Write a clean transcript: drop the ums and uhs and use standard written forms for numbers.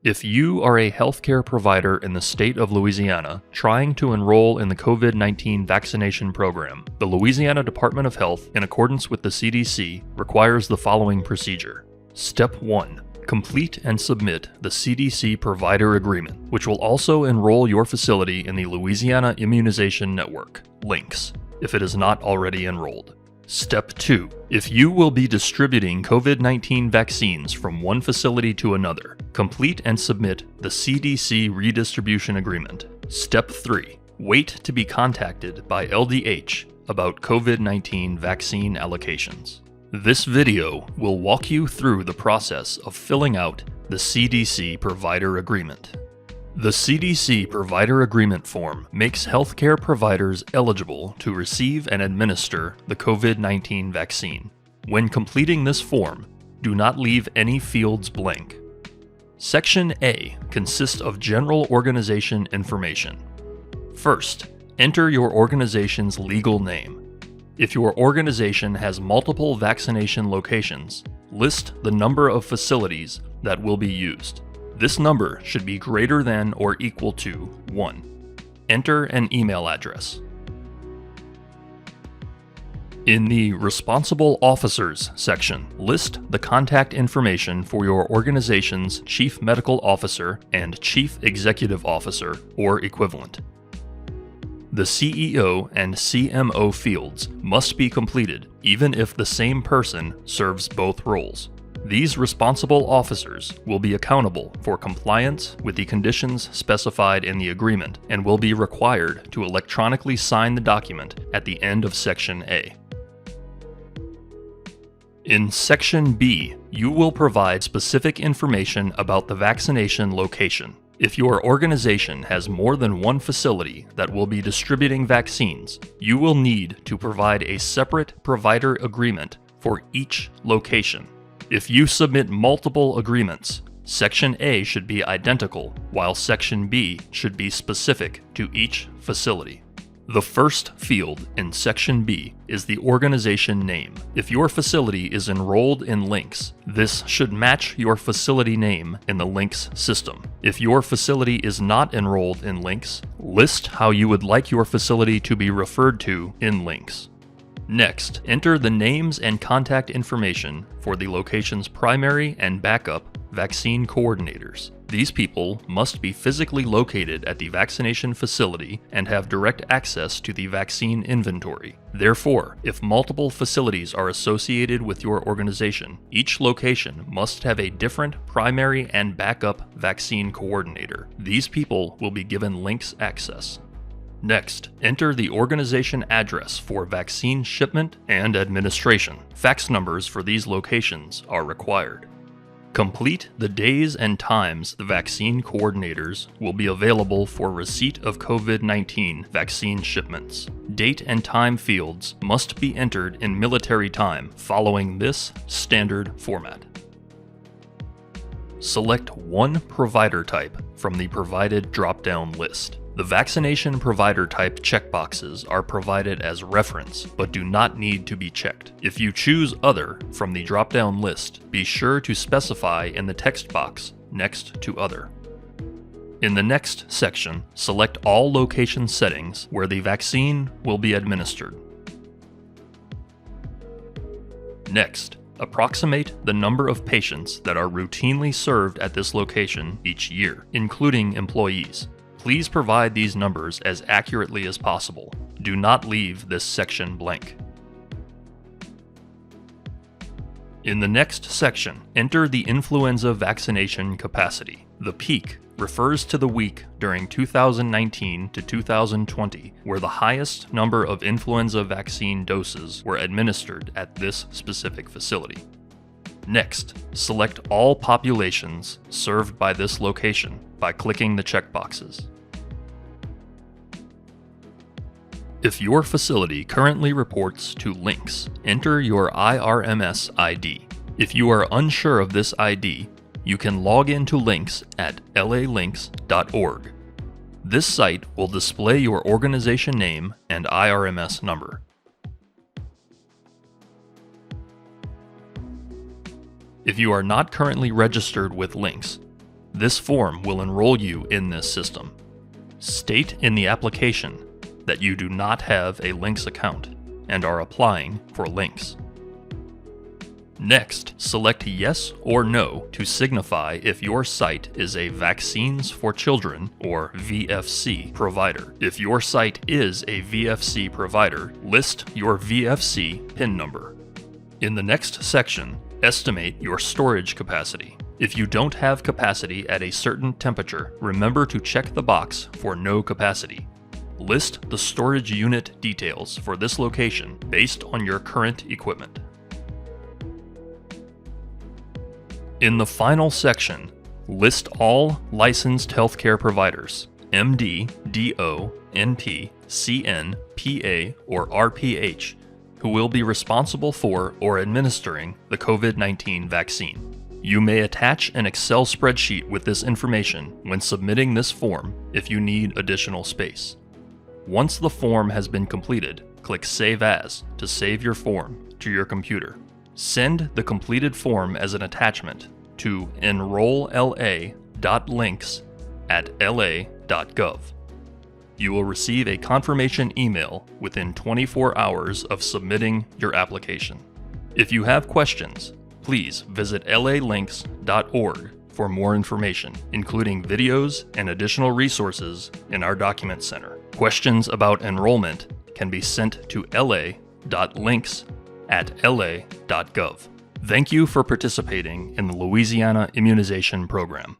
If you are a healthcare provider in the state of Louisiana trying to enroll in the COVID-19 vaccination program, the Louisiana Department of Health, in accordance with the CDC, requires the following procedure. Step 1. Complete and submit the CDC Provider Agreement, which will also enroll your facility in the Louisiana Immunization Network, LINKS, if it is not already enrolled. Step 2. If you will be distributing COVID-19 vaccines from one facility to another, complete and submit the CDC Redistribution Agreement. Step 3. Wait to be contacted by LDH about COVID-19 vaccine allocations. This video will walk you through the process of filling out the CDC Provider Agreement. The CDC Provider Agreement form makes healthcare providers eligible to receive and administer the COVID-19 vaccine. When completing this form, do not leave any fields blank. Section A consists of general organization information. First, enter your organization's legal name. If your organization has multiple vaccination locations, list the number of facilities that will be used. This number should be greater than or equal to 1. Enter an email address. In the Responsible Officers section, list the contact information for your organization's Chief Medical Officer and Chief Executive Officer or equivalent. The CEO and CMO fields must be completed even if the same person serves both roles. These responsible officers will be accountable for compliance with the conditions specified in the agreement and will be required to electronically sign the document at the end of Section A. In Section B, you will provide specific information about the vaccination location. If your organization has more than one facility that will be distributing vaccines, you will need to provide a separate provider agreement for each location. If you submit multiple agreements, Section A should be identical, while Section B should be specific to each facility. The first field in Section B is the organization name. If your facility is enrolled in LINKS, this should match your facility name in the LINKS system. If your facility is not enrolled in LINKS, list how you would like your facility to be referred to in LINKS. Next, enter the names and contact information for the location's primary and backup vaccine coordinators. These people must be physically located at the vaccination facility and have direct access to the vaccine inventory. Therefore, if multiple facilities are associated with your organization, each location must have a different primary and backup vaccine coordinator. These people will be given LINKS access. Next, enter the organization address for vaccine shipment and administration. Fax numbers for these locations are required. Complete the days and times the vaccine coordinators will be available for receipt of COVID-19 vaccine shipments. Date and time fields must be entered in military time following this standard format. Select one provider type from the provided drop-down list. The vaccination provider type checkboxes are provided as reference, but do not need to be checked. If you choose Other from the drop-down list, be sure to specify in the text box next to Other. In the next section, select all location settings where the vaccine will be administered. Next, approximate the number of patients that are routinely served at this location each year, including employees. Please provide these numbers as accurately as possible. Do not leave this section blank. In the next section, enter the influenza vaccination capacity. The peak refers to the week during 2019 to 2020 where the highest number of influenza vaccine doses were administered at this specific facility. Next, select all populations served by this location by clicking the checkboxes. If your facility currently reports to LINKS, enter your IRMS ID. If you are unsure of this ID, you can log into LINKS at lalinks.org. This site will display your organization name and IRMS number. If you are not currently registered with LINKS, This form will enroll you in this system. State in the application that you do not have a Lynx account and are applying for Lynx. Next, select Yes or No to signify if your site is a Vaccines for Children or VFC provider. If your site is a VFC provider, list your VFC PIN number. In the next section, estimate your storage capacity. If you don't have capacity at a certain temperature, remember to check the box for no capacity. List the storage unit details for this location based on your current equipment. In the final section, list all licensed healthcare providers, MD, DO, NP, CN, PA, or RPH, who will be responsible for or administering the COVID-19 vaccine. You may attach an Excel spreadsheet with this information when submitting this form if you need additional space. Once the form has been completed, click Save As to save your form to your computer. Send the completed form as an attachment to enrolla.links@la.gov. You will receive a confirmation email within 24 hours of submitting your application. If you have questions, please visit lalinks.org for more information, including videos and additional resources in our document center. Questions about enrollment can be sent to la.links@la.gov. Thank you for participating in the Louisiana Immunization Program.